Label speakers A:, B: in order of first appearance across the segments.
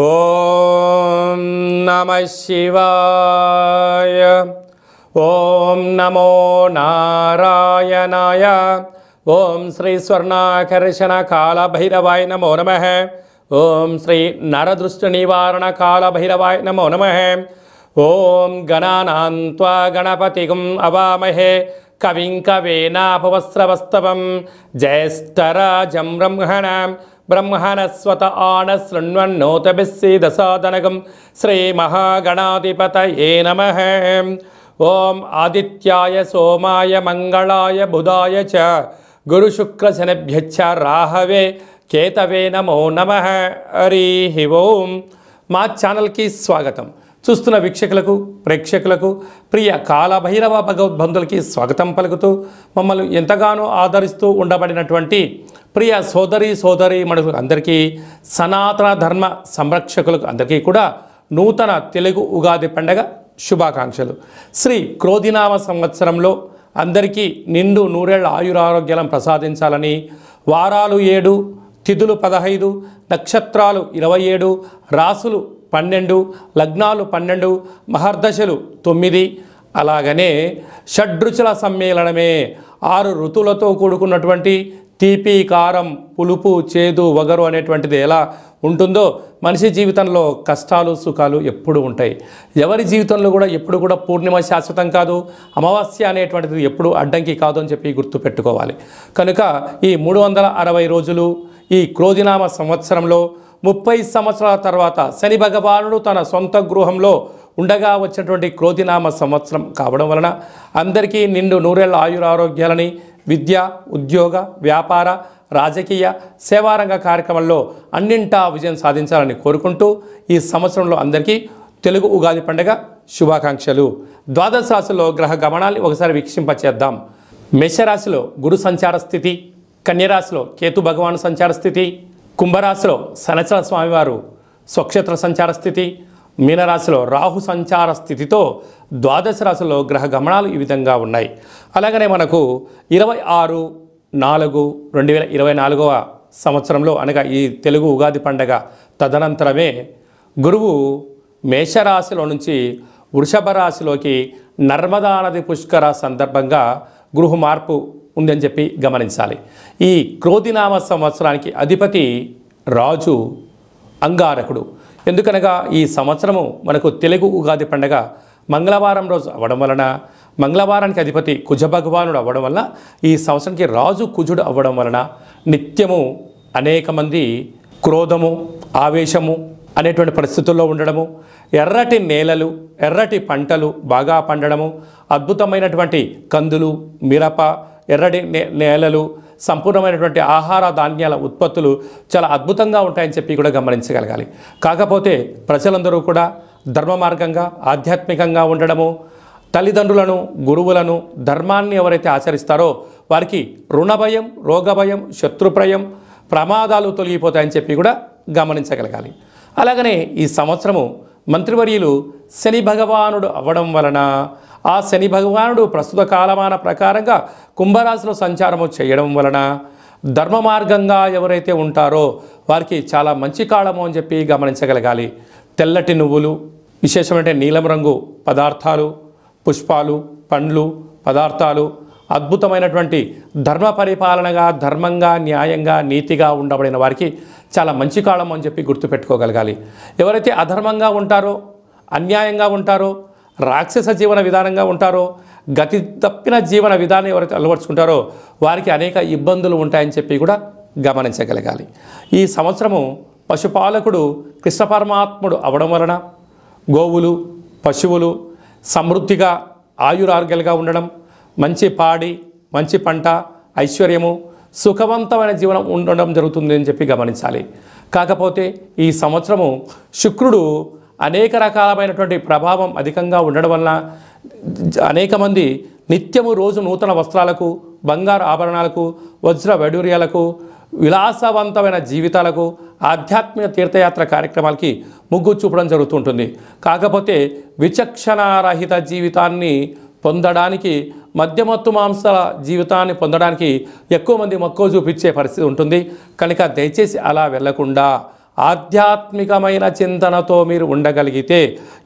A: ఓం నమః శివాయ. ఓం నమో నారాయణాయ. ఓం శ్రీ స్వర్ణాకర్షణ కాళభైరవాయ నమో నమః. ఓం శ్రీ నరదృష్టి నివారణ కాళభైరవాయ నమో నమః. ఓం గణానాం త్వా గణపతిం అవామహే కవిం కవేనాపవస్రవస్తవం జ్యేష్ఠరాజం బ్రహ్మణస్వత ఆనశృణ్వన్నోతభిస్సీదసాదనగం శ్రీమహాగణాధిపతయే నమః. ఓం ఆదిత్యాయ సోమాయ మంగళాయ బుధాయ చ గురుశుక్రశనిభ్యశ్చ రాహవే కేతవే నమో నమః. హరి ఓం. మా ఛానల్కి స్వాగతం. చూస్తున్న వీక్షకులకు ప్రేక్షకులకు ప్రియ కాళభైరవ భగవద్బంధులకి స్వాగతం పలుకుతూ మమ్మల్ని ఎంతగానో ఆదరిస్తూ ఉండబడినటువంటి ప్రియ సోదరి మనులకు అందరికీ, సనాతన ధర్మ సంరక్షకులకు అందరికీ కూడా నూతన తెలుగు ఉగాది పండగ శుభాకాంక్షలు. శ్రీ క్రోధినామ సంవత్సరంలో అందరికీ నిండు నూరేళ్ల ఆయురారోగ్యాలను ప్రసాదించాలని, వారాలు 7, తిథులు 15, నక్షత్రాలు 27, రాసులు 12, లగ్నాలు 12, మహర్దశలు 9, అలాగనే షడ్రుచుల సమ్మేళనమే 6 ఋతువులతో కూడుకున్నటువంటి తీపి, కారం, పులుపు, చేదు, వగరు అనేటువంటిది ఎలా ఉంటుందో మనిషి జీవితంలో కష్టాలు సుఖాలు ఎప్పుడు ఉంటాయి. ఎవరి జీవితంలో కూడా ఎప్పుడు కూడా పూర్ణిమ శాశ్వతం కాదు, అమావాస్య అనేటువంటిది ఎప్పుడు అడ్డంకి కాదు అని చెప్పి గుర్తుపెట్టుకోవాలి. కనుక ఈ 360 రోజులు ఈ క్రోధినామ సంవత్సరంలో 30 సంవత్సరాల తర్వాత శని భగవానుడు తన సొంత గృహంలో ఉండగా వచ్చినటువంటి క్రోధినామ సంవత్సరం కావడం వలన అందరికీ నిండు నూరేళ్ల ఆయురారోగ్యాలని, విద్య, ఉద్యోగ, వ్యాపార, రాజకీయ, సేవారంగ కార్యక్రమాల్లో అన్నింటా విజయం సాధించాలని కోరుకుంటూ ఈ సంవత్సరంలో అందరికీ తెలుగు ఉగాది పండుగ శుభాకాంక్షలు. ద్వాదశ రాశిలో గ్రహ గమనాన్ని ఒకసారి వీక్షింపచేద్దాం. మేషరాశిలో గురు సంచార స్థితి, కన్యరాశిలో కేతు భగవాను సంచార స్థితి, కుంభరాశిలో శనిచర స్వామివారు స్వక్షేత్ర సంచార స్థితి, మీనరాశిలో రాహు సంచార స్థితితో ద్వాదశ రాశిలో గ్రహ గమనాలు ఈ విధంగా ఉన్నాయి. అలాగనే మనకు 26/4/2024 సంవత్సరంలో అనగా ఈ తెలుగు ఉగాది పండగ తదనంతరమే గురువు మేషరాశిలో నుంచి వృషభ రాశిలోకి నర్మదా నది పుష్కర సందర్భంగా గృహ మార్పు ఉందని చెప్పి గమనించాలి. ఈ క్రోధినామ సంవత్సరానికి అధిపతి రాజు అంగారకుడు. ఎందుకనగా ఈ సంవత్సరము మనకు తెలుగు ఉగాది పండగ మంగళవారం రోజు అవ్వడం వలన, మంగళవారానికి అధిపతి కుజ భగవానుడు అవ్వడం వలన, ఈ సంవత్సరానికి రాజు కుజుడు అవ్వడం వలన నిత్యము అనేక మంది క్రోధము, ఆవేశము అనేటువంటి పరిస్థితుల్లో ఉండడము, ఎర్రటి నేలలు, ఎర్రటి పంటలు బాగా పండడము, అద్భుతమైనటువంటి కందులు, మిరప, ఎర్రటి నేలలు, సంపూర్ణమైనటువంటి ఆహార ధాన్యాల ఉత్పత్తులు చాలా అద్భుతంగా ఉంటాయని చెప్పి కూడా గమనించగలగాలి. కాకపోతే ప్రజలందరూ కూడా ధర్మ మార్గంగా, ఆధ్యాత్మికంగా ఉండడము, తల్లిదండ్రులను, గురువులను, ధర్మాన్ని ఎవరైతే ఆచరిస్తారో వారికి రుణభయం, రోగభయం, శత్రుప్రయం, ప్రమాదాలు తొలగిపోతాయని చెప్పి కూడా గమనించగలగాలి. అలాగనే ఈ సంవత్సరము మంత్రివర్యులు శని భగవానుడు అవ్వడం వలన, ఆ శని భగవానుడు ప్రస్తుత కాలమాన ప్రకారంగా కుంభరాశిలో సంచారము చేయడం వలన ధర్మ మార్గంగా ఎవరైతే ఉంటారో వారికి చాలా మంచి కాలము అని చెప్పి గమనించగలగాలి. తెల్లటి నువ్వులు, విశేషమైన నీలం రంగు పదార్థాలు, పుష్పాలు, పండ్లు, పదార్థాలు, అద్భుతమైనటువంటి ధర్మ పరిపాలనగా, ధర్మంగా, న్యాయంగా, నీతిగా ఉండబడిన వారికి చాలా మంచి కాలం అని చెప్పి గుర్తుపెట్టుకోగలగాలి. ఎవరైతే అధర్మంగా ఉంటారో, అన్యాయంగా ఉంటారో, రాక్షస జీవన విధానంగా ఉంటారో, గతి తప్పిన జీవన విధానం ఎవరైతే అలవర్చుకుంటారో వారికి అనేక ఇబ్బందులు ఉంటాయని చెప్పి కూడా గమనించగలగాలి. ఈ సంవత్సరము పశుపాలకుడు కృష్ణ పరమాత్ముడు అవడం వలన గోవులు, పశువులు సమృద్ధిగా ఆయురారోగ్యాలుగా ఉండడం, మంచి పాడి, మంచి పంట, ఐశ్వర్యము, సుఖవంతమైన జీవనం ఉండడం జరుగుతుంది అని చెప్పి గమనించాలి. కాకపోతే ఈ సంవత్సరము శుక్రుడు అనేక రకాలమైనటువంటి ప్రభావం అధికంగా ఉండడం వలన అనేక మంది నిత్యము రోజు నూతన వస్త్రాలకు, బంగారు ఆభరణాలకు, వజ్ర వైడూర్యాలకు, విలాసవంతమైన జీవితాలకు, ఆధ్యాత్మిక తీర్థయాత్ర కార్యక్రమాలకి మొగ్గు చూపడం జరుగుతుంటుంది. కాకపోతే విచక్షణారహిత జీవితాన్ని పొందడానికి, మద్యమత్తు మాంసాల జీవితాన్ని పొందడానికి ఎక్కువ మంది మక్కువ చూపించే పరిస్థితి ఉంటుంది. కనుక దయచేసి అలా వెళ్లకుండా ఆధ్యాత్మికమైన చింతనతో మీరు ఉండగలిగితే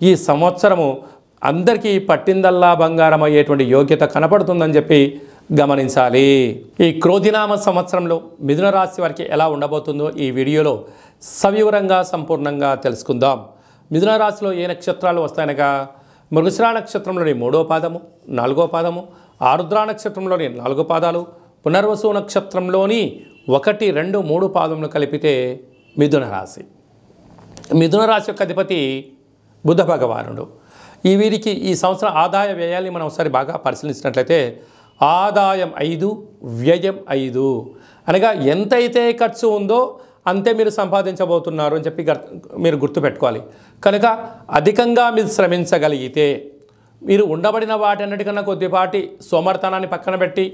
A: ఈ సంవత్సరము అందరికీ పట్టిందల్లా బంగారం అయ్యేటువంటి యోగ్యత కనపడుతుందని చెప్పి గమనించాలి. ఈ క్రోధినామ సంవత్సరంలో మిథున రాశి వారికి ఎలా ఉండబోతుందో ఈ వీడియోలో సవివరంగా సంపూర్ణంగా తెలుసుకుందాం. మిథున రాశిలో ఏ నక్షత్రాలు వస్తాయనగా మృగశిర నక్షత్రంలోని 3వ పాదము, 4వ పాదము, ఆరుద్ర నక్షత్రంలోని 4 పాదాలు, పునర్వసు నక్షత్రంలోని 1, 2, 3 పాదములు కలిపితే మిథున రాశి. మిథున రాశి యొక్క అధిపతి బుధ భగవానుడు. వీరికి ఈ సంవత్సరం ఆదాయ వ్యయాల్ని మనం ఒకసారి బాగా పరిశీలించినట్లయితే ఆదాయం 5, వ్యయం 5 అనగా ఎంతైతే ఖర్చు ఉందో అంతే మీరు సంపాదించబోతున్నారు అని చెప్పి మీరు గుర్తుపెట్టుకోవాలి. కనుక అధికంగా మీరు శ్రమించగలిగితే మీరు ఉండబడిన వాటన్నిటికన్నా కొద్దిపాటి సోమర్థనాన్ని పక్కన పెట్టి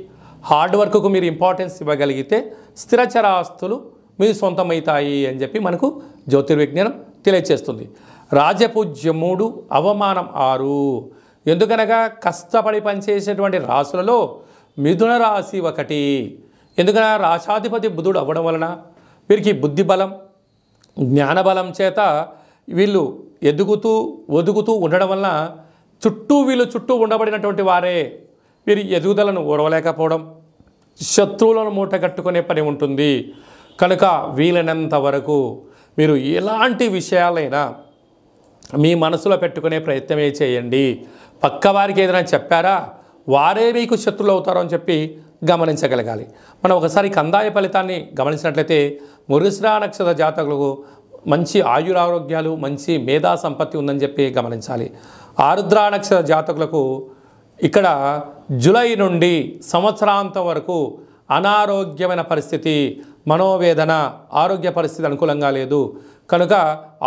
A: హార్డ్ వర్క్కు మీరు ఇంపార్టెన్స్ ఇవ్వగలిగితే స్థిరచర ఆస్తులు మీ సొంతమవుతాయి అని చెప్పి మనకు జ్యోతిర్విజ్ఞానం తెలియచేస్తుంది. రాజపూజ్యం 3, అవమానం 6. ఎందుకనగా కష్టపడి పనిచేసేటువంటి రాశులలో మిథున రాశి ఒకటి. ఎందుకనగా రాశాధిపతి బుధుడు అవ్వడం వలన వీరికి బుద్ధి బలం, జ్ఞానబలం చేత వీళ్ళు ఒదుగుతూ ఉండడం వలన వీళ్ళు చుట్టూ ఉండబడినటువంటి వారే వీరి ఎదుగుదలను ఓర్వలేకపోవడం, శత్రువులను మూటగట్టుకునే పని ఉంటుంది. కనుక వీలైనంత వరకు మీరు ఎలాంటి విషయాలైనా మీ మనసులో పెట్టుకునే ప్రయత్నమే చేయండి. పక్కవారికి ఏదైనా చెప్పారా వారే మీకు శత్రువులు అవుతారో అని చెప్పి గమనించగలగాలి. మనం ఒకసారి కందాయ ఫలితాన్ని గమనించినట్లయితే మృగశిర నక్షత్ర జాతకులకు మంచి ఆయురారోగ్యాలు, మంచి మేధా సంపత్తి ఉందని చెప్పి గమనించాలి. ఆరుద్ర నక్షత్ర జాతకులకు ఇక్కడ జూలై నుండి సంవత్సరాంతం వరకు అనారోగ్యమైన పరిస్థితి, మనోవేదన, ఆరోగ్య పరిస్థితి అనుకూలంగా లేదు. కనుక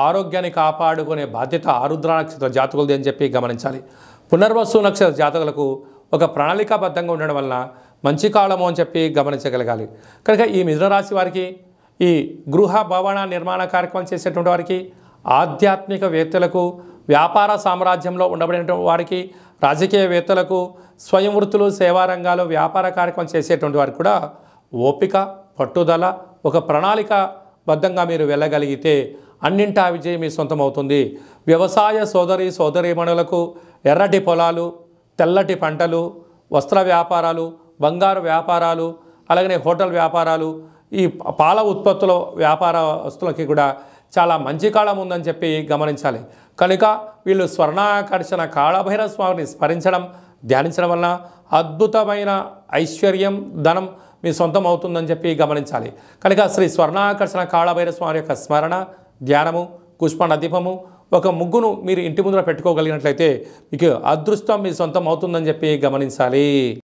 A: ఆరోగ్యాన్ని కాపాడుకునే బాధ్యత ఆరుద్ర నక్షత్ర జాతకులది అని చెప్పి గమనించాలి. పునర్వసు నక్షత్ర జాతకులకు ఒక ప్రణాళికాబద్ధంగా ఉండడం వలన మంచి కాలము అని చెప్పి గమనించగలగాలి. కనుక ఈ మిథున రాశి వారికి ఈ గృహ భవన నిర్మాణ కార్యక్రమం చేసేటువంటి వారికి, ఆధ్యాత్మికవేత్తలకు, వ్యాపార సామ్రాజ్యంలో ఉండబడినటువంటి వారికి, రాజకీయవేత్తలకు, స్వయం వృత్తులు, సేవా రంగాలు, వ్యాపార కార్యక్రమం చేసేటువంటి వారికి కూడా ఓపిక, పట్టుదల, ఒక ప్రణాళికాబద్ధంగా మీరు వెళ్ళగలిగితే అన్నింటా విజయం మీ సొంతం అవుతుంది. వ్యవసాయ సోదరీమణులకు ఎర్రటి పొలాలు, తెల్లటి పంటలు, వస్త్ర వ్యాపారాలు, బంగారు వ్యాపారాలు, అలాగనే హోటల్ వ్యాపారాలు, ఈ పాల ఉత్పత్తుల వ్యాపారస్తులకి కూడా చాలా మంచి కాలం ఉందని చెప్పి గమనించాలి. కనుక వీళ్ళు స్వర్ణాకర్షణ కాళభైరవ స్వామిని స్మరించడం, ధ్యానించడం వలన అద్భుతమైన ఐశ్వర్యం, ధనం మీ సొంతం అవుతుందని చెప్పి గమనించాలి. కనుక శ్రీ స్వర్ణాకర్షణ కాళభైరవ స్వామి యొక్క స్మరణ, ధ్యానము, పుష్ప దీపము, ఒక ముగ్గును మీరు ఇంటి ముందర పెట్టుకోగలిగినట్లయితే మీకు అదృష్టం మీ సొంతం అవుతుందని చెప్పి గమనించాలి.